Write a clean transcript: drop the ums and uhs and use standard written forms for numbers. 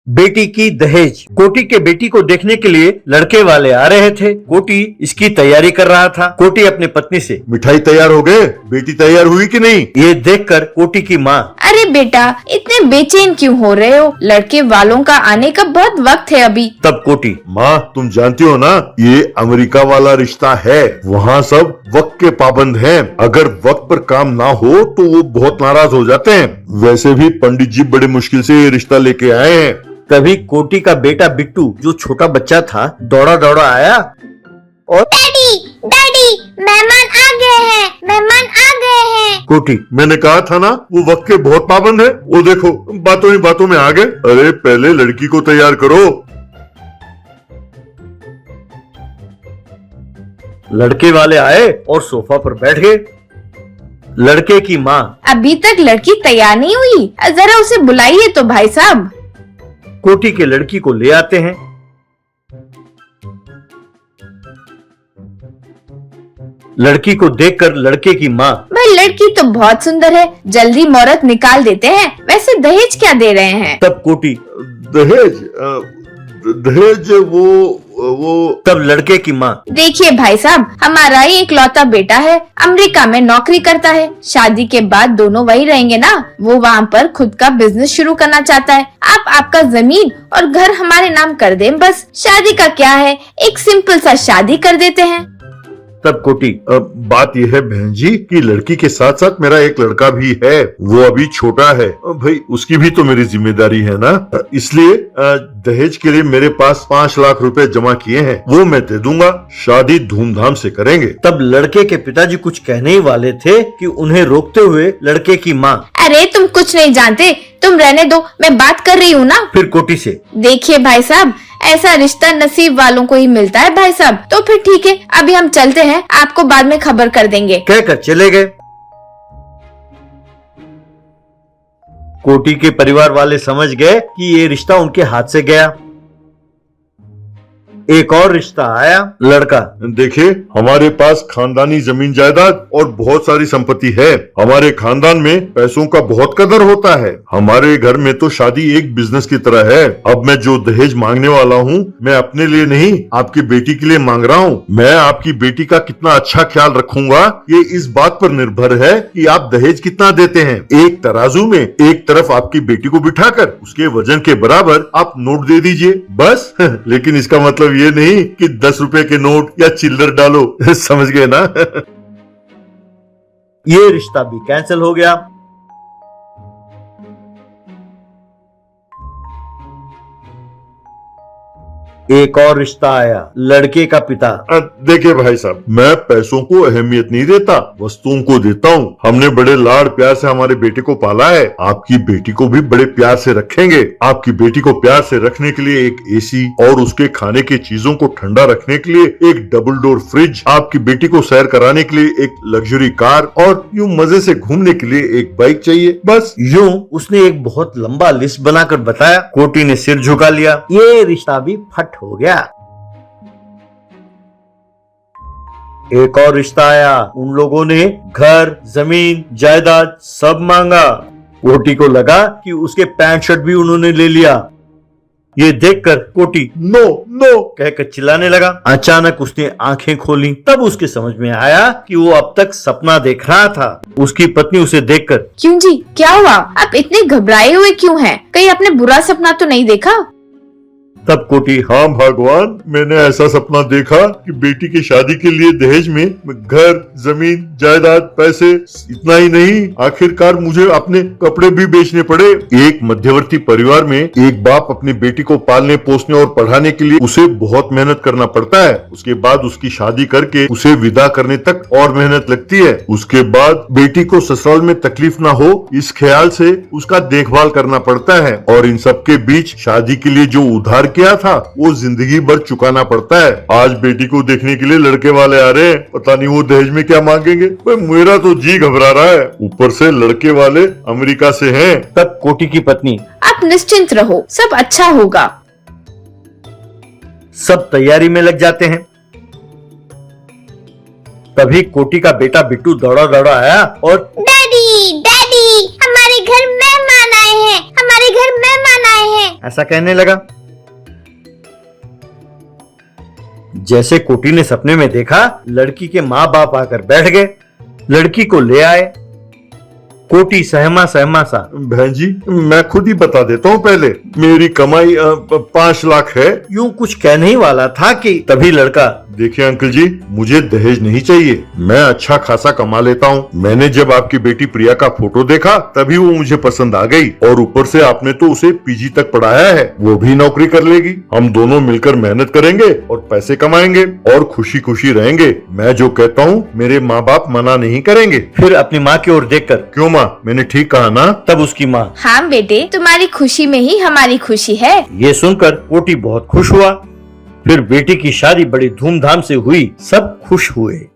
बेटी की दहेज। कोटी के बेटी को देखने के लिए लड़के वाले आ रहे थे। कोटी इसकी तैयारी कर रहा था। कोटी अपनी पत्नी से, मिठाई तैयार हो गए? बेटी तैयार हुई कि नहीं? ये देखकर कोटी की माँ, अरे बेटा इतने बेचैन क्यों हो रहे हो? लड़के वालों का आने का बहुत वक्त है अभी। तब कोटी, माँ तुम जानती हो ना, ये अमेरिका वाला रिश्ता है, वहाँ सब वक्त के पाबंद हैं। अगर वक्त पर काम ना हो तो वो बहुत नाराज हो जाते हैं। वैसे भी पंडित जी बड़े मुश्किल से ये रिश्ता लेके आए हैं। तभी कोटी का बेटा बिट्टू, जो छोटा बच्चा था, दौड़ा दौड़ा आया और डैडी डैडी मेहमान आ गए हैं, मेहमान आ गए हैं। कोटी, मैंने कहा था ना वो वक्त के बहुत पाबंद है। वो देखो बातों ही बातों में आ गए। अरे पहले लड़की को तैयार करो। लड़के वाले आए और सोफा पर बैठ गए। लड़के की माँ, अभी तक लड़की तैयार नहीं हुई, जरा उसे बुलाइए तो भाई साहब। कोटी के लड़की को ले आते हैं। लड़की को देखकर लड़के की माँ, भाई लड़की तो बहुत सुंदर है, जल्दी मुहूर्त निकाल देते हैं। वैसे दहेज क्या दे रहे हैं? तब कोटी, दहेज दहेज वो तब लड़के की माँ, देखिए भाई साहब, हमारा ही इकलौता बेटा है, अमेरिका में नौकरी करता है। शादी के बाद दोनों वही रहेंगे ना। वो वहाँ पर खुद का बिजनेस शुरू करना चाहता है। आप आपका जमीन और घर हमारे नाम कर दें, बस शादी का क्या है, एक सिंपल सा शादी कर देते हैं। तब कोटी, बात यह है बहन जी कि लड़की के साथ साथ मेरा एक लड़का भी है। वो अभी छोटा है भाई, उसकी भी तो मेरी जिम्मेदारी है ना। इसलिए दहेज के लिए मेरे पास 5 लाख रुपए जमा किए हैं, वो मैं दे दूंगा। शादी धूमधाम से करेंगे। तब लड़के के पिताजी कुछ कहने ही वाले थे कि उन्हें रोकते हुए लड़के की माँ, अरे तुम कुछ नहीं जानते, तुम रहने दो, मैं बात कर रही हूँ ना। फिर कोटी से, देखिए भाई साहब, ऐसा रिश्ता नसीब वालों को ही मिलता है भाई साहब। तो फिर ठीक है, अभी हम चलते हैं, आपको बाद में खबर कर देंगे। कहकर चले गए। कोटी के परिवार वाले समझ गए कि ये रिश्ता उनके हाथ से गया। एक और रिश्ता आया। लड़का, देखिए हमारे पास खानदानी जमीन जायदाद और बहुत सारी संपत्ति है। हमारे खानदान में पैसों का बहुत कदर होता है। हमारे घर में तो शादी एक बिजनेस की तरह है। अब मैं जो दहेज मांगने वाला हूँ, मैं अपने लिए नहीं, आपकी बेटी के लिए मांग रहा हूँ। मैं आपकी बेटी का कितना अच्छा ख्याल रखूंगा, ये इस बात पर निर्भर है कि आप दहेज कितना देते हैं। एक तराजू में एक तरफ आपकी बेटी को बिठाकर उसके वजन के बराबर आप नोट दे दीजिए, बस। लेकिन इसका मतलब ये नहीं कि 10 रुपए के नोट या चिल्लर डालो। समझ गए ना? ये रिश्ता भी कैंसिल हो गया। एक और रिश्ता आया। लड़के का पिता, देखिए भाई साहब, मैं पैसों को अहमियत नहीं देता, वस्तुओं को देता हूँ। हमने बड़े लाड़ प्यार से हमारे बेटे को पाला है। आपकी बेटी को भी बड़े प्यार से रखेंगे। आपकी बेटी को प्यार से रखने के लिए एक एसी और उसके खाने की चीजों को ठंडा रखने के लिए एक डबल डोर फ्रिज, आपकी बेटी को सैर कराने के लिए एक लग्जरी कार और यूं मजे से घूमने के लिए एक बाइक चाहिए, बस। यूं उसने एक बहुत लंबा लिस्ट बनाकर बताया। कोटी ने सिर झुका लिया। ये रिश्ता भी फट हो गया। एक और रिश्ता आया। उन लोगों ने घर, जमीन, जायदाद सब मांगा। कोटी को लगा कि उसके पैंट शर्ट भी उन्होंने ले लिया। ये देखकर कोटी नो नो कहकर चिल्लाने लगा। अचानक उसने आंखें खोली। तब उसके समझ में आया कि वो अब तक सपना देख रहा था। उसकी पत्नी उसे देखकर, क्यों जी, क्या हुआ? आप इतने घबराए हुए क्यों हैं? कहीं आपने बुरा सपना तो नहीं देखा? तब कोटी, हाँ भगवान, मैंने ऐसा सपना देखा कि बेटी की शादी के लिए दहेज में घर, जमीन, जायदाद, पैसे, इतना ही नहीं, आखिरकार मुझे अपने कपड़े भी बेचने पड़े। एक मध्यवर्ती परिवार में एक बाप अपनी बेटी को पालने, पोसने और पढ़ाने के लिए उसे बहुत मेहनत करना पड़ता है। उसके बाद उसकी शादी करके उसे विदा करने तक और मेहनत लगती है। उसके बाद बेटी को ससुराल में तकलीफ ना हो, इस ख्याल से उसका देखभाल करना पड़ता है। और इन सब के बीच शादी के लिए जो उधार किया था, वो जिंदगी भर चुकाना पड़ता है। आज बेटी को देखने के लिए लड़के वाले आ रहे हैं, पता नहीं वो दहेज में क्या मांगेंगे। मेरा तो जी घबरा रहा है, ऊपर से लड़के वाले अमेरिका से हैं। तब कोटी की पत्नी, आप निश्चिंत रहो, सब अच्छा होगा। सब तैयारी में लग जाते हैं। तभी कोटी का बेटा बिट्टू दौड़ा दौड़ा आया और, डैडी डैडी हमारे घर मेहमान आए हैं, हमारे घर मेहमान आए हैं। ऐसा कहने लगा। जैसे कोटी ने सपने में देखा, लड़की के माँ बाप आकर बैठ गए, लड़की को ले आए। कोटी सहमा सहमा सा, बहन जी मैं खुद ही बता देता हूँ, पहले मेरी कमाई 5 लाख है। यूं कुछ कहने ही वाला था कि तभी लड़का, देखिए अंकल जी, मुझे दहेज नहीं चाहिए, मैं अच्छा खासा कमा लेता हूँ। मैंने जब आपकी बेटी प्रिया का फोटो देखा तभी वो मुझे पसंद आ गई, और ऊपर से आपने तो उसे पीजी तक पढ़ाया है, वो भी नौकरी कर लेगी। हम दोनों मिलकर मेहनत करेंगे और पैसे कमाएंगे और खुशी खुशी रहेंगे। मैं जो कहता हूँ मेरे माँ बाप मना नहीं करेंगे। फिर अपनी माँ की ओर देखकर, क्यों माँ, मैंने ठीक कहा ना? तब उसकी माँ, हाँ बेटे, तुम्हारी खुशी में ही हमारी खुशी है। ये सुनकर कोटी बहुत खुश हुआ। फिर बेटी की शादी बड़ी धूमधाम से हुई, सब खुश हुए।